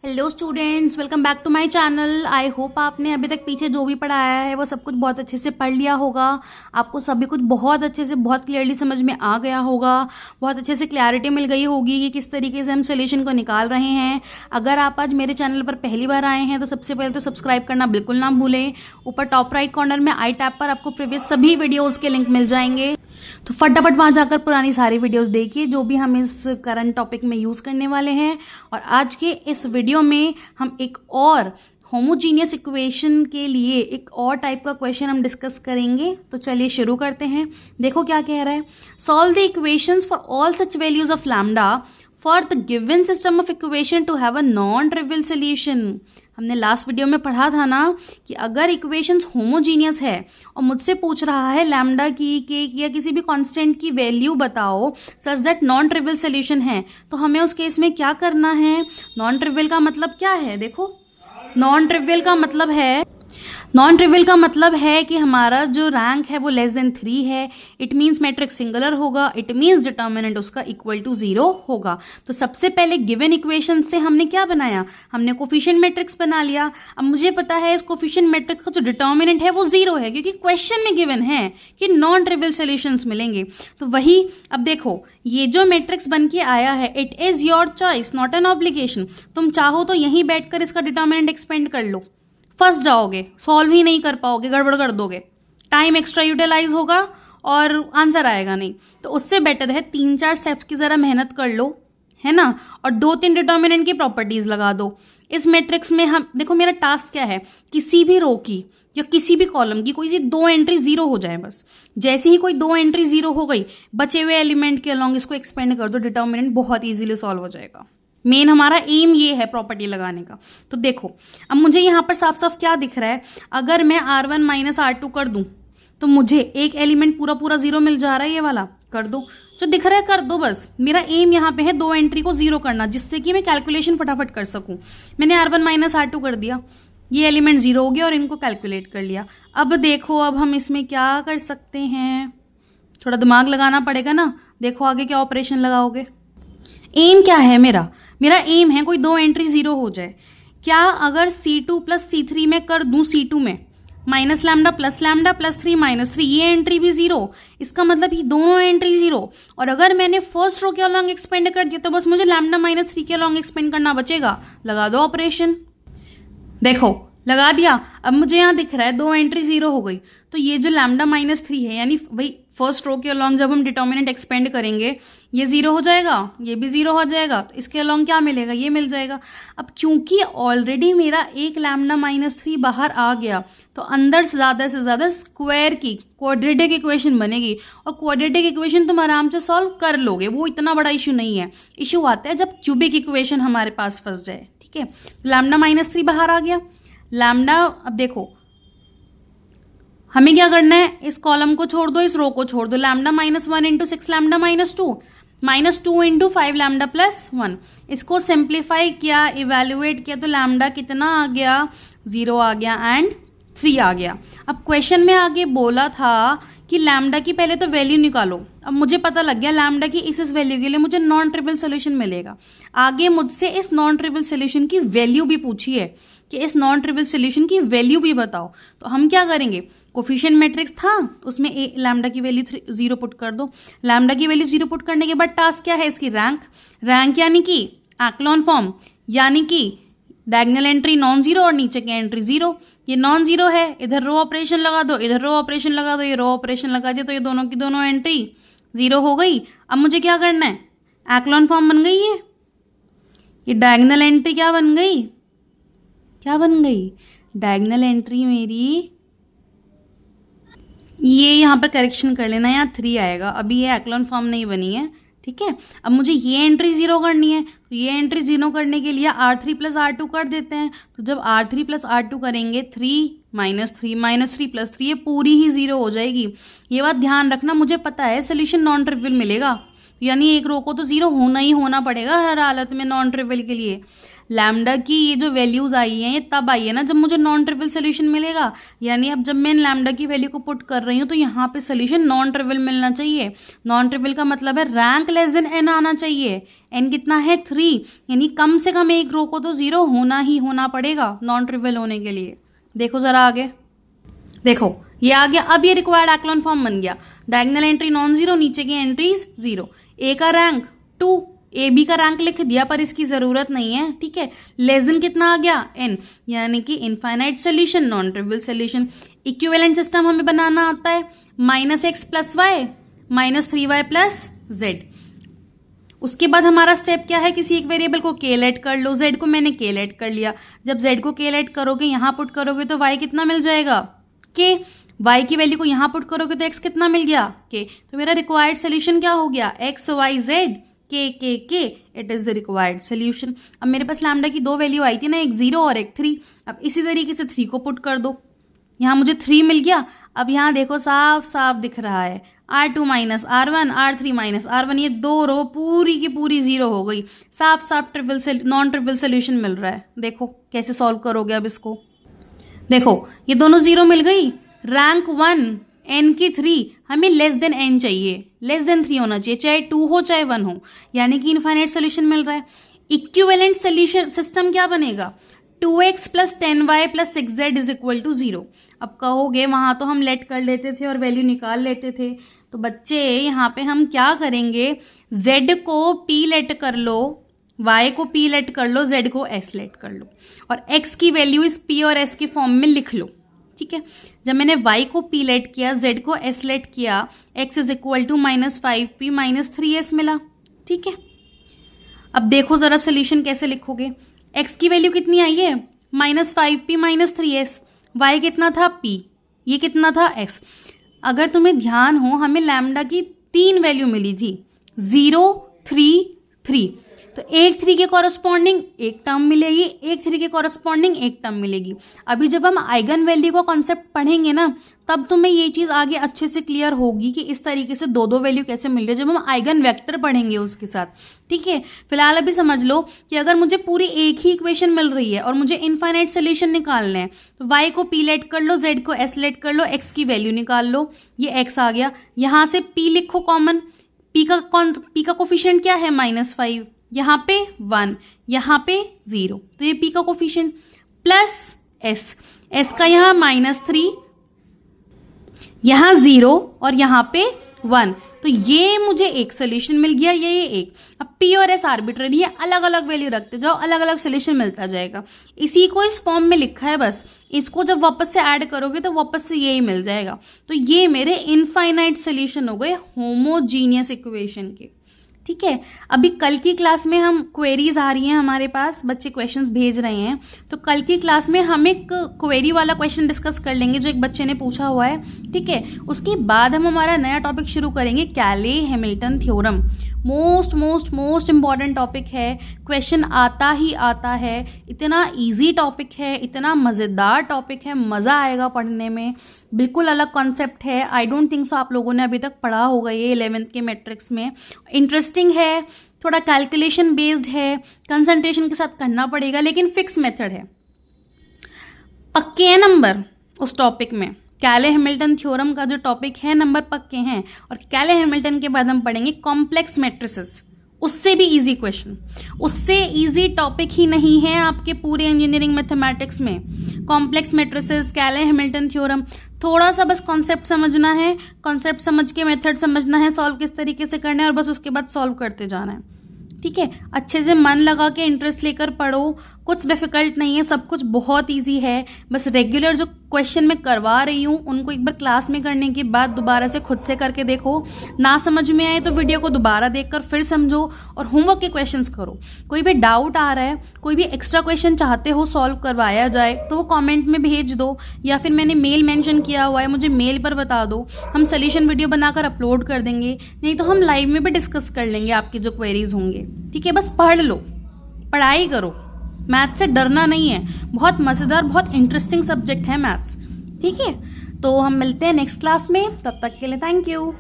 Hello students, welcome back to my channel. I hope आपने अभी तक पीछे जो भी पढ़ाया है वो सब कुछ बहुत अच्छे से पढ़ लिया होगा। आपको सभी कुछ बहुत अच्छे से बहुत क्लियरली समझ में आ गया होगा। बहुत अच्छे से क्लैरिटी मिल गई होगी कि किस तरीके से हम सोल्यूशन को निकाल रहे हैं। अगर आप आज मेरे चैनल पर पहली बार आए हैं तो सबसे पहले तो सब्सक्राइब करना बिल्कुल ना भूलें। ऊपर टॉप राइट कॉर्नर में आई टैब पर आपको प्रीवियस सभी वीडियोज़ के लिंक मिल जाएंगे, तो फटाफट वहां जाकर पुरानी सारी वीडियोस देखिए जो भी हम इस करंट टॉपिक में यूज करने वाले हैं। और आज के इस वीडियो में हम एक और होमोजीनियस इक्वेशन के लिए एक और टाइप का क्वेश्चन हम डिस्कस करेंगे। तो चलिए शुरू करते हैं। देखो क्या कह रहा है। Solve the equations for all such values of lambda for the given system of equation two have a non trivial solution. हमने लास्ट वीडियो में पढ़ा था ना कि अगर इक्वेशंस होमोजीनियस है और मुझसे पूछ रहा है लैम्डा की के या किसी भी कांस्टेंट की वैल्यू बताओ such that non trivial solution है, तो हमें उस केस में क्या करना है। नॉन ट्रिवियल का मतलब क्या है? देखो, नॉन ट्रिवियल का मतलब है कि हमारा जो रैंक है वो लेस देन 3 है। इट मीन्स मैट्रिक्स सिंगुलर होगा। इट मीन्स डिटर्मिनेंट उसका इक्वल टू 0 होगा। तो सबसे पहले गिवन इक्वेशन से हमने क्या बनाया? हमने कोफिशिएंट मैट्रिक्स बना लिया। अब मुझे पता है इस कोफिशिएंट मैट्रिक्स का जो डिटर्मिनेंट है वो 0 है, क्योंकि क्वेश्चन में गिवन है कि नॉन ट्रिवियल सॉल्यूशंस मिलेंगे। तो वही अब देखो, ये जो मैट्रिक्स बन के आया है, it is your choice, not an obligation. तुम चाहो तो यहीं बैठकर इसका डिटर्मिनेंट एक्सपेंड कर लो, फंस जाओगे, सॉल्व ही नहीं कर पाओगे, गड़बड़ कर दोगे, टाइम एक्स्ट्रा यूटिलाइज होगा और आंसर आएगा नहीं। तो उससे बेटर है 3-4 स्टेप्स की जरा मेहनत कर लो, है ना, और 2-3 डिटर्मिनेंट की प्रॉपर्टीज लगा दो। इस मैट्रिक्स में हम देखो, मेरा टास्क क्या है, किसी भी रो की या किसी भी कॉलम की कोई सी 2 एंट्री 0 हो जाए बस। जैसे ही कोई 2 एंट्री 0 हो गई, बचे हुए एलिमेंट के अलॉन्ग इसको एक्सपेंड कर दो, डिटर्मिनेंट बहुत इजीली सॉल्व हो जाएगा। मेन हमारा एम ये है प्रॉपर्टी लगाने का। तो देखो, अब मुझे यहां पर साफ साफ क्या दिख रहा है, अगर मैं R1 माइनस R2 कर दूं तो मुझे एक एलिमेंट पूरा पूरा 0 मिल जा रहा है। ये वाला कर दो, जो दिख रहा है कर दो। बस मेरा एम यहाँ पे है 2 एंट्री को 0 करना, जिससे कि मैं कैलकुलेशन फटाफट कर सकूं। मैंने R1 माइनस R2 कर दिया, ये एलिमेंट 0 हो गया और इनको कैलकुलेट कर लिया। अब देखो, अब हम इसमें क्या कर सकते हैं, थोड़ा दिमाग लगाना पड़ेगा ना। देखो आगे क्या ऑपरेशन लगाओगे। एम क्या है मेरा एम है कोई 2 एंट्री 0 हो जाए। क्या अगर C2 प्लस C3 में कर दूं, C2 में माइनस लैम्डा प्लस 3 माइनस 3, ये एंट्री भी 0, इसका मतलब ये दोनों एंट्री 0। और अगर मैंने फर्स्ट रो के अलॉन्ग एक्सपेंड कर दिया तो बस मुझे लैम्डा माइनस 3 के अलॉन्ग एक्सपेंड करना बचेगा। लगा दो ऑपरेशन। देखो लगा दिया। अब मुझे यहां दिख रहा है 2 एंट्री 0 हो गई, तो ये जो लैम्डा माइनस 3 है, यानी भाई फर्स्ट रो के अलॉन्ग जब हम डिटर्मिनेंट एक्सपेंड करेंगे ये 0 हो जाएगा, ये भी 0 हो जाएगा, तो इसके अलॉन्ग क्या मिलेगा, ये मिल जाएगा। अब क्योंकि ऑलरेडी मेरा एक लैम्डा माइनस 3 बाहर आ गया, तो अंदर से ज्यादा स्क्वायर की क्वाड्रेटिक इक्वेशन बनेगी। और क्वाड्रेटिक इक्वेशन तुम आराम से सॉल्व कर लोगे, वो इतना बड़ा इशू नहीं है। इशू आता है जब क्यूबिक इक्वेशन हमारे पास फंस जाए। ठीक है, लैम्डा माइनस 3 बाहर आ गया। लैम्डा, अब देखो हमें क्या करना है, इस कॉलम को छोड़ दो, इस रो को छोड़ दो। Lambda minus 1 into 6 lambda minus 2, minus 2 into 5 lambda plus 1। इसको सिंप्लीफाई किया, इवेल्युएट किया, तो लैम्डा कितना आ गया, 0 आ गया एंड 3 आ गया। अब क्वेश्चन में आगे बोला था कि लैम्डा की पहले तो वैल्यू निकालो। अब मुझे पता लग गया लैम्डा की इस वैल्यू के लिए मुझे नॉन ट्रिवियल सोल्यूशन मिलेगा। आगे मुझसे इस नॉन ट्रिवियल सोल्यूशन की वैल्यू भी पूछी है कि इस नॉन ट्रिवियल सोल्यूशन की वैल्यू भी बताओ। तो हम क्या करेंगे, कोफिशिएंट मैट्रिक्स था उसमें लैम्डा की वैल्यू 0 पुट कर दो। लैम्डा की वैल्यू 0 पुट करने के बाद टास्क क्या है, इसकी रैंक यानी कि एक्लॉन फॉर्म, यानी कि डायगोनल एंट्री नॉन 0 और नीचे की एंट्री 0। ये नॉन 0 है, इधर रो ऑपरेशन लगा दो, इधर रो ऑपरेशन लगा दो, ये रो ऑपरेशन लगा दिया, तो ये दोनों की दोनों एंट्री 0 हो गई। अब मुझे क्या करना है, एक्लॉन फॉर्म बन गई है, ये डायगोनल एंट्री क्या बन गई, डायगोनल एंट्री मेरी, ये यहां पर करेक्शन कर लेना, यहाँ 3 आएगा। अभी ये एक्लॉन फॉर्म नहीं बनी है। ठीक है, अब मुझे ये एंट्री 0 करनी है, तो ये एंट्री 0 करने के लिए R3 प्लस R2 कर देते हैं। तो जब R3 प्लस R2 करेंगे, 3 माइनस 3 प्लस 3, ये पूरी ही 0 हो जाएगी। ये बात ध्यान रखना, मुझे पता है सोल्यूशन नॉन ट्रिवियल मिलेगा, यानी एक रो को तो 0 होना ही होना पड़ेगा हर हालत में नॉन ट्रिवियल के लिए। लैम्डा की ये जो वैल्यूज आई हैं ये तब आई है ना जब मुझे नॉन ट्रिवियल सोल्यूशन मिलेगा, यानी अब जब मैं लैम्डा की वैल्यू को पुट कर रही हूँ तो यहाँ पे सोल्यूशन नॉन ट्रिवियल मिलना चाहिए। नॉन ट्रिवियल का मतलब है रैंक लेस देन n आना चाहिए। n कितना है 3, यानी कम से कम एक रो को तो 0 होना ही होना पड़ेगा नॉन ट्रिवियल होने के लिए। देखो जरा आगे, देखो ये आ गया। अब ये रिक्वायर्ड एक्लॉन फॉर्म बन गया। डायगोनल एंट्री नॉन जीरो, नीचे की एंट्रीज 0। ए का रैंक 2, ए बी का रैंक लिख दिया पर इसकी जरूरत नहीं है, ठीक है। लेस देन कितना आ गया n, यानी कि infinite solution, non trivial solution. Equivalent system हमें बनाना आता है, -x + y -3y + z। उसके बाद हमारा स्टेप क्या है, किसी एक वेरिएबल को k लेट कर लो। z को मैंने k लेट कर लिया। जब z को k लेट करोगे, यहां पुट करोगे तो y कितना मिल जाएगा k। y की वैल्यू को यहां पुट करोगे तो x कितना मिल गया k। तो मेरा रिक्वायर्ड सोल्यूशन क्या हो गया, x y z k k k, it is the required solution. अब मेरे पास लैम्डा की 2 वैल्यू आई थी ना, एक 0 और एक 3। अब इसी तरीके से 3 को पुट कर दो, यहाँ मुझे 3 मिल गया। अब यहाँ देखो साफ साफ दिख रहा है R2 - R1 R3 - R1, ये 2 रो पूरी की पूरी 0 हो गई। साफ साफ ट्रिवियल नॉन ट्रिवियल सोल्यूशन मिल रहा है। देखो कैसे सॉल्व करोगे अब इसको। देखो ये दोनों 0 मिल गई। रैंक 1 n की 3, हमें लेस देन n चाहिए, लेस देन 3 होना चाहिए, चाहे 2 हो चाहे 1 हो, यानी कि इनफाइनाइट सोल्यूशन मिल रहा है। इक्विवेलेंट सोल्यूशन सिस्टम क्या बनेगा, 2x + 10y + 6z = 0। अब कहोगे वहां तो हम लेट कर लेते थे और वैल्यू निकाल लेते थे। तो बच्चे यहाँ पे हम क्या करेंगे, z को p लेट कर लो, y को p लेट कर लो, z को s लेट कर लो, और x की वैल्यू इस p और s के फॉर्म में लिख लो, ठीक है। जब मैंने y को p लेट किया, z को s लेट किया, x = -5p - 3s मिला, ठीक है। अब देखो जरा सोल्यूशन कैसे लिखोगे। x की वैल्यू कितनी आई है, -5p - 3s, y कितना था p, ये कितना था x। अगर तुम्हें ध्यान हो, हमें लैम्डा की 3 वैल्यू मिली थी, 0 3 3। तो एक 3 के कॉरस्पॉन्डिंग एक टर्म मिलेगी, एक 3 के कॉरस्पॉन्डिंग एक टर्म मिलेगी। अभी जब हम आइगन वैल्यू का कॉन्सेप्ट पढ़ेंगे ना, तब तुम्हें ये चीज आगे अच्छे से क्लियर होगी कि इस तरीके से 2 वैल्यू कैसे मिल रही है, जब हम आइगन वेक्टर पढ़ेंगे उसके साथ, ठीक है। फिलहाल अभी समझ लो कि अगर मुझे पूरी एक ही इक्वेशन मिल रही है और मुझे इनफाइनाइट सोल्यूशन निकालना है, तो y को p लेट कर लो, z को s लेट कर लो, x की वैल्यू निकाल लो, ये x आ गया। यहां से p लिखो कॉमन, p का कोफिशिएंट क्या है, -5, यहाँ पे 1, यहाँ पे 0, तो ये p का कोफिशिएंट प्लस s का यहाँ -3, यहाँ 0 और यहाँ पे 1, तो ये मुझे एक सोल्यूशन मिल गया, ये एक। अब p और s आर्बिट्ररी है, अलग अलग वैल्यू रखते जाओ, अलग अलग सोल्यूशन मिलता जाएगा। इसी को इस फॉर्म में लिखा है बस, इसको जब वापस से ऐड करोगे तो वापस से यही मिल जाएगा। तो ये मेरे इनफाइनाइट सोल्यूशन हो गए होमोजीनियस इक्वेशन के, ठीक है। अभी कल की क्लास में हम क्वेरीज आ रही हैं हमारे पास, बच्चे क्वेश्चंस भेज रहे हैं, तो कल की क्लास में हम एक क्वेरी वाला क्वेश्चन डिस्कस कर लेंगे जो एक बच्चे ने पूछा हुआ है, ठीक है। उसके बाद हम हमारा नया टॉपिक शुरू करेंगे, कैले Hamilton theorem. Most important topic है, क्वेश्चन आता ही आता है, इतना इजी टॉपिक है, इतना मज़ेदार टॉपिक है, मज़ा आएगा पढ़ने में, बिल्कुल अलग कॉन्सेप्ट है। आई डोंट थिंक सो आप लोगों ने अभी तक पढ़ा होगा ये 11th के मैट्रिक्स में। इंटरेस्टिंग है, थोड़ा कैलकुलेशन बेस्ड है, कंसंट्रेशन के साथ करना पड़ेगा, लेकिन फिक्स मेथड है, पक्के हैं नंबर उस टॉपिक में। कैले हैमिल्टन थ्योरम का जो टॉपिक है, नंबर पक्के हैं। और कैले हैमिल्टन के बाद हम पढ़ेंगे कॉम्प्लेक्स मैट्रिसेस, उससे भी इजी क्वेश्चन, उससे इजी टॉपिक ही नहीं है आपके पूरे इंजीनियरिंग मैथमेटिक्स में। कॉम्प्लेक्स मैट्रिसेस, कैले हैमिल्टन थ्योरम, थोड़ा सा बस कॉन्सेप्ट समझना है, कॉन्सेप्ट समझ के मेथड समझना है, सॉल्व किस तरीके से करना है, और बस उसके बाद सॉल्व करते जाना है, ठीक है। अच्छे से मन लगा के इंटरेस्ट लेकर पढ़ो, कुछ डिफिकल्ट नहीं है, सब कुछ बहुत इजी है। बस रेगुलर जो क्वेश्चन मैं करवा रही हूँ उनको एक बार क्लास में करने के बाद दोबारा से खुद से करके देखो। ना समझ में आए तो वीडियो को दोबारा देखकर फिर समझो और होमवर्क के क्वेश्चंस करो। कोई भी डाउट आ रहा है, कोई भी एक्स्ट्रा क्वेश्चन चाहते हो सॉल्व करवाया जाए, तो वो कॉमेंट में भेज दो, या फिर मैंने मेल मेंशन किया हुआ है, मुझे मेल पर बता दो, हम सोल्यूशन वीडियो बनाकर अपलोड कर देंगे। नहीं तो हम लाइव में भी डिस्कस कर लेंगे आपकी जो क्वेरीज होंगे, ठीक है। बस पढ़ लो, पढ़ाई करो, मैथ से डरना नहीं है, बहुत मजेदार, बहुत इंटरेस्टिंग सब्जेक्ट है मैथ्स, ठीक है। तो हम मिलते हैं नेक्स्ट क्लास में, तब तक के लिए थैंक यू।